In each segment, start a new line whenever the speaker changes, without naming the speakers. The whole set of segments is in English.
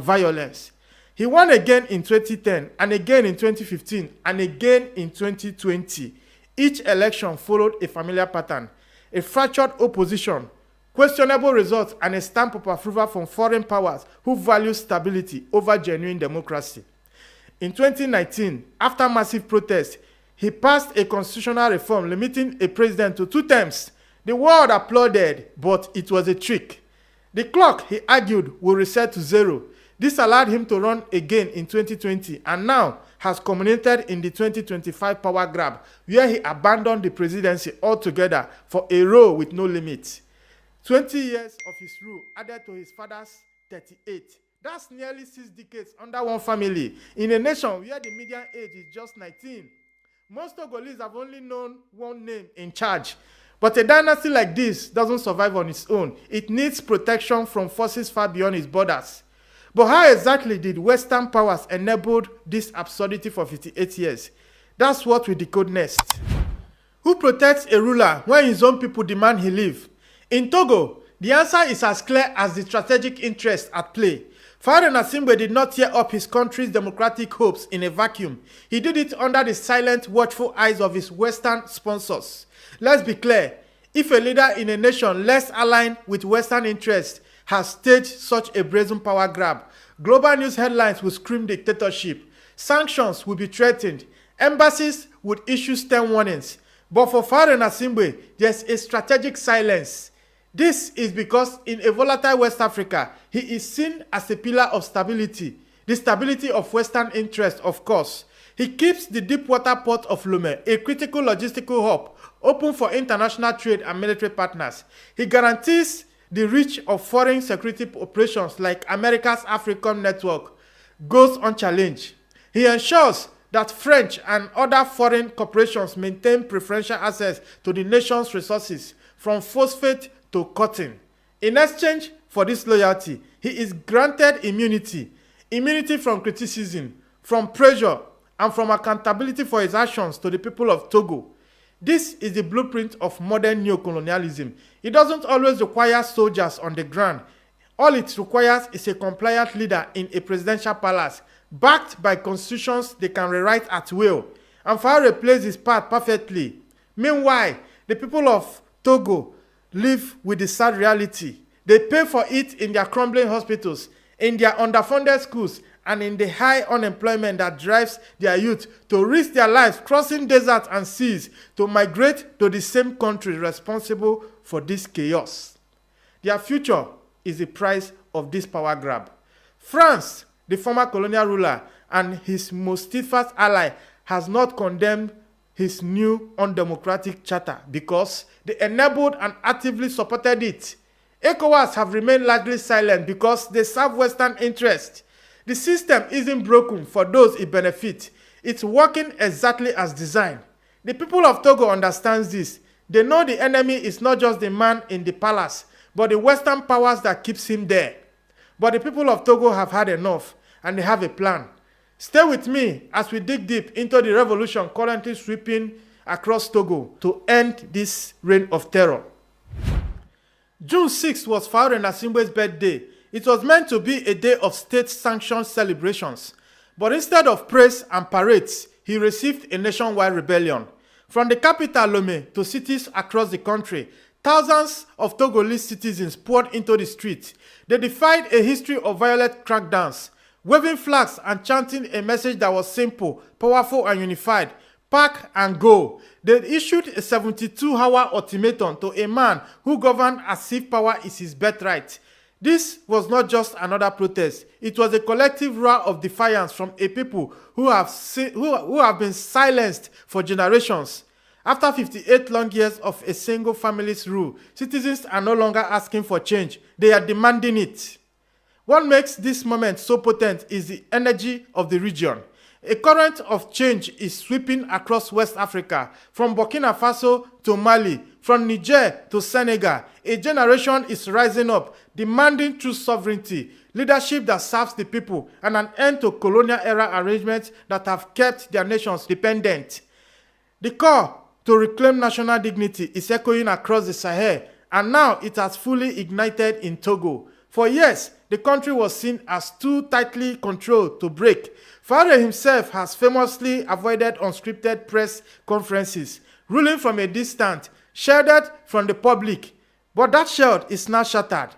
violence. He won again in 2010, and again in 2015, and again in 2020. Each election followed a familiar pattern: a fractured opposition, questionable results, and a stamp of approval from foreign powers who value stability over genuine democracy. In 2019, after massive protests, he passed a constitutional reform limiting a president to 2 terms. The world applauded, but it was a trick. The clock, he argued, will reset to 0. This allowed him to run again in 2020 and now has culminated in the 2025 power grab, where he abandoned the presidency altogether for a role with no limit. 20 years of his rule added to his father's 38. That's nearly 6 decades under one family, in a nation where the median age is just 19. Most Togolese have only known one name in charge. But a dynasty like this doesn't survive on its own. It needs protection from forces far beyond its borders. But how exactly did Western powers enable this absurdity for 58 years? That's what we decode next. Who protects a ruler when his own people demand he leave? In Togo, the answer is as clear as the strategic interest at play. Faure Gnassingbé did not tear up his country's democratic hopes in a vacuum. He did it under the silent, watchful eyes of his Western sponsors. Let's be clear, if a leader in a nation less aligned with Western interests has staged such a brazen power grab, global news headlines will scream dictatorship, sanctions will be threatened, embassies would issue stern warnings. But for Faure Gnassingbé, there's a strategic silence. This is because in a volatile West Africa, he is seen as a pillar of stability, the stability of Western interest, of course. He keeps the deep water port of Lomé, a critical logistical hub, open for international trade and military partners. He guarantees the reach of foreign security operations like America's AFRICOM network goes unchallenged. He ensures that French and other foreign corporations maintain preferential access to the nation's resources, from phosphate to cotton. In exchange for this loyalty, he is granted immunity from criticism, from pressure, and from accountability for his actions to the people of Togo. This is the blueprint of modern neocolonialism. It doesn't always require soldiers on the ground. All it requires is a compliant leader in a presidential palace, backed by constitutions they can rewrite at will. And Faure plays his part perfectly. Meanwhile, the people of Togo live with the sad reality. They pay for it in their crumbling hospitals, in their underfunded schools, and in the high unemployment that drives their youth to risk their lives crossing deserts and seas to migrate to the same country responsible for this chaos. Their future is the price of this power grab. France, the former colonial ruler and his most steadfast ally, has not condemned his new undemocratic charter because they enabled and actively supported it. ECOWAS have remained largely silent because they serve Western interests. The system isn't broken for those it benefits. It's working exactly as designed. The people of Togo understand this. They know the enemy is not just the man in the palace, but the Western powers that keeps him there. But the people of Togo have had enough, and they have a plan. Stay with me as we dig deep into the revolution currently sweeping across Togo to end this reign of terror. June 6th was Faure Gnassingbé's birthday. It was meant to be a day of state-sanctioned celebrations. But instead of praise and parades, he received a nationwide rebellion. From the capital Lomé to cities across the country, thousands of Togolese citizens poured into the streets. They defied a history of violent crackdowns, waving flags and chanting a message that was simple, powerful, and unified: pack and go. They issued a 72-hour ultimatum to a man who governed as if power is his birthright. This was not just another protest. It was a collective roar of defiance from a people who have been silenced for generations. After 58 long years of a single family's rule, citizens are no longer asking for change. They are demanding it. What makes this moment so potent is the energy of the region. A current of change is sweeping across West Africa, from Burkina Faso to Mali, from Niger to Senegal. A generation is rising up, demanding true sovereignty, leadership that serves the people, and an end to colonial-era arrangements that have kept their nations dependent. The call to reclaim national dignity is echoing across the Sahel, and now it has fully ignited in Togo. For years, the country was seen as too tightly controlled to break. Faure himself has famously avoided unscripted press conferences, ruling from a distance, shielded from the public. But that shield is now shattered.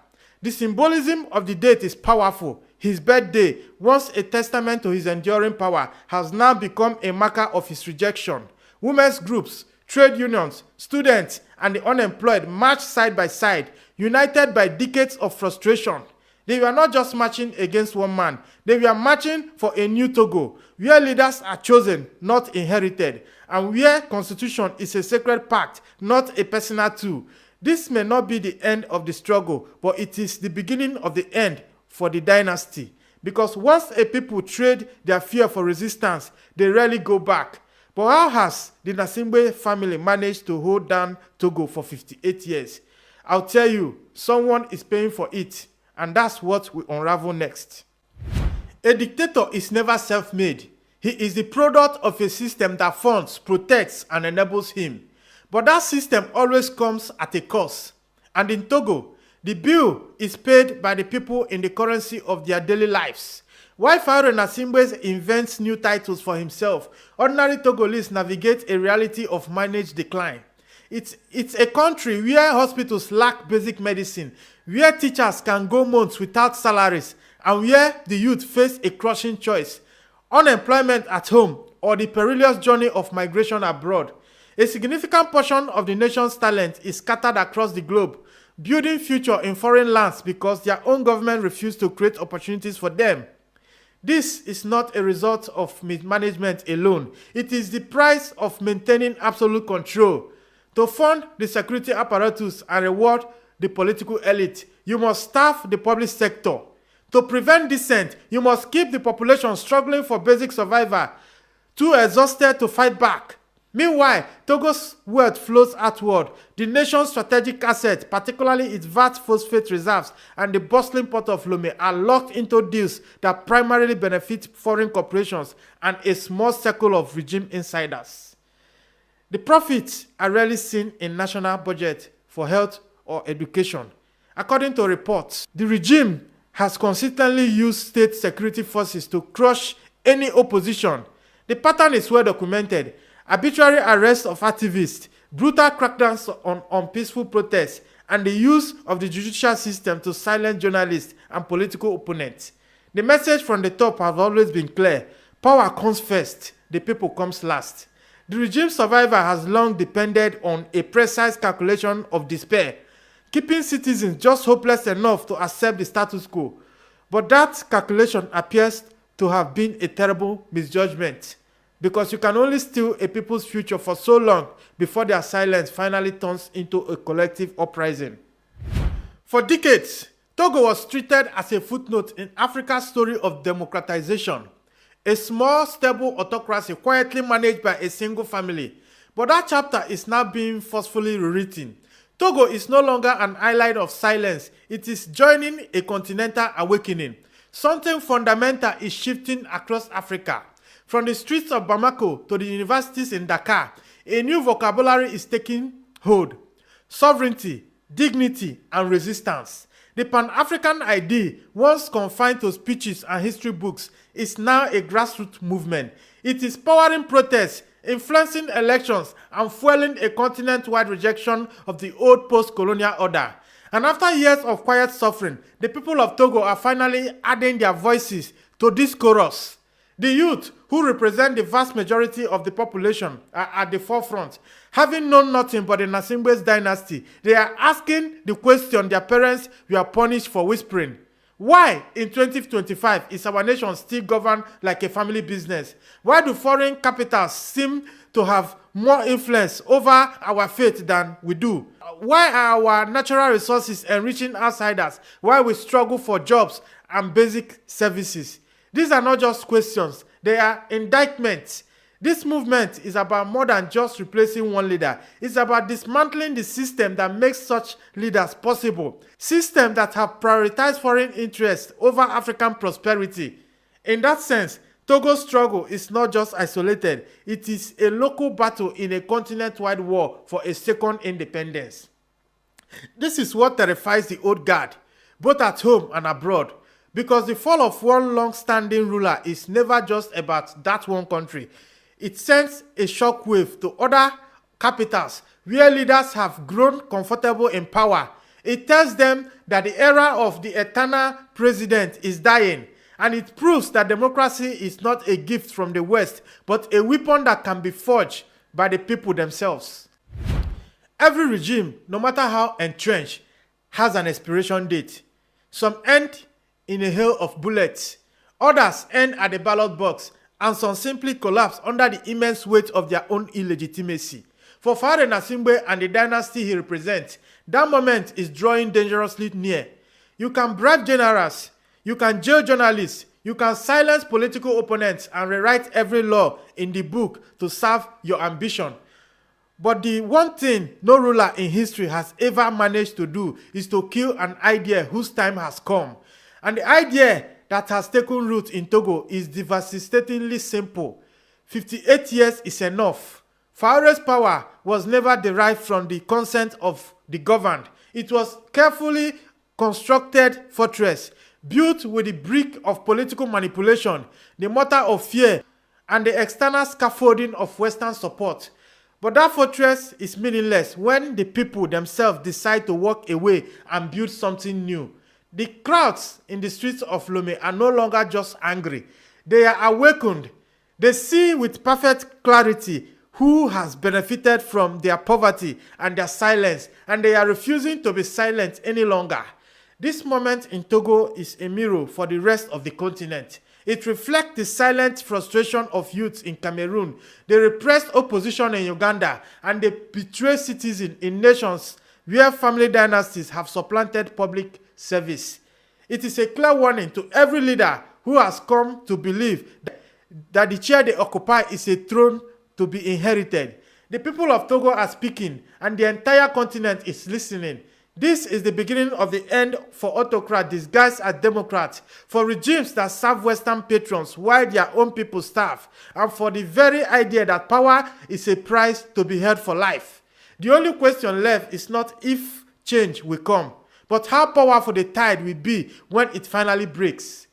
The symbolism of the date is powerful. His birthday, once a testament to his enduring power, has now become a marker of his rejection. Women's groups, trade unions, students, and the unemployed marched side by side, united by decades of frustration. They were not just marching against one man. They were marching for a new Togo, where leaders are chosen, not inherited, and where constitution is a sacred pact, not a personal tool. This may not be the end of the struggle, but it is the beginning of the end for the dynasty. Because once a people trade their fear for resistance, they rarely go back. But how has the Nasimbe family managed to hold down Togo for 58 years? I'll tell you, someone is paying for it, and that's what we unravel next. A dictator is never self-made. He is the product of a system that funds, protects, and enables him. But that system always comes at a cost. And in Togo, the bill is paid by the people in the currency of their daily lives. While Faure Nasimbe invents new titles for himself, ordinary Togolese navigate a reality of managed decline. It's a country where hospitals lack basic medicine, where teachers can go months without salaries, and where the youth face a crushing choice: unemployment at home or the perilous journey of migration abroad. A significant portion of the nation's talent is scattered across the globe, building future in foreign lands because their own government refused to create opportunities for them. This is not a result of mismanagement alone. It is the price of maintaining absolute control. To fund the security apparatus and reward the political elite, you must staff the public sector. To prevent dissent, you must keep the population struggling for basic survival, too exhausted to fight back. Meanwhile, Togo's wealth flows outward. The nation's strategic assets, particularly its vast phosphate reserves and the bustling port of Lomé, are locked into deals that primarily benefit foreign corporations and a small circle of regime insiders. The profits are rarely seen in national budget for health or education. According to reports, the regime has consistently used state security forces to crush any opposition. The pattern is well documented. Arbitrary arrests of activists, brutal crackdowns on peaceful protests, and the use of the judicial system to silence journalists and political opponents. The message from the top has always been clear: power comes first, the people comes last. The regime's survival has long depended on a precise calculation of despair, keeping citizens just hopeless enough to accept the status quo. But that calculation appears to have been a terrible misjudgment, because you can only steal a people's future for so long before their silence finally turns into a collective uprising. For decades, Togo was treated as a footnote in Africa's story of democratization, a small, stable autocracy quietly managed by a single family. But that chapter is now being forcefully rewritten. Togo is no longer an island of silence. It is joining a continental awakening. Something fundamental is shifting across Africa. From the streets of Bamako to the universities in Dakar, a new vocabulary is taking hold: sovereignty, dignity, and resistance. The Pan-African idea, once confined to speeches and history books, is now a grassroots movement. It is powering protests, influencing elections, and fueling a continent-wide rejection of the old post-colonial order. And after years of quiet suffering, the people of Togo are finally adding their voices to this chorus. The youth, who represent the vast majority of the population, are at the forefront. Having known nothing but the Nasimbe's dynasty, they are asking the question their parents were punished for whispering. Why, in 2025, is our nation still governed like a family business? Why do foreign capitals seem to have more influence over our fate than we do? Why are our natural resources enriching outsiders while we struggle for jobs and basic services? These are not just questions, they are indictments. This movement is about more than just replacing one leader. It's about dismantling the system that makes such leaders possible. Systems that have prioritized foreign interests over African prosperity. In that sense, Togo's struggle is not just isolated. It is a local battle in a continent-wide war for a second independence. This is what terrifies the old guard, both at home and abroad. Because the fall of one long-standing ruler is never just about that one country. It sends a shockwave to other capitals where leaders have grown comfortable in power. It tells them that the era of the eternal president is dying, and it proves that democracy is not a gift from the West, but a weapon that can be forged by the people themselves. Every regime, no matter how entrenched, has an expiration date. Some end in a hail of bullets, others end at the ballot box, and some simply collapse under the immense weight of their own illegitimacy. For Fare Nasimbe and the dynasty he represents, that moment is drawing dangerously near. You can bribe generals, you can jail journalists, you can silence political opponents and rewrite every law in the book to serve your ambition. But the one thing no ruler in history has ever managed to do is to kill an idea whose time has come. And the idea that has taken root in Togo is devastatingly simple. 58 years is enough. Fare's power was never derived from the consent of the governed. It was carefully constructed fortress, built with the brick of political manipulation, the mortar of fear, and the external scaffolding of Western support. But that fortress is meaningless when the people themselves decide to walk away and build something new. The crowds in the streets of Lome are no longer just angry. They are awakened. They see with perfect clarity who has benefited from their poverty and their silence, and they are refusing to be silent any longer. This moment in Togo is a mirror for the rest of the continent. It reflects the silent frustration of youth in Cameroon, the repressed opposition in Uganda, and the betrayed citizens in nations where family dynasties have supplanted public service. It is a clear warning to every leader who has come to believe that the chair they occupy is a throne to be inherited. The people of Togo are speaking, and the entire continent is listening. This is the beginning of the end for autocrats disguised as democrats, for regimes that serve Western patrons while their own people starve, and for the very idea that power is a price to be held for life. The only question left is not if change will come, but how powerful the tide will be when it finally breaks.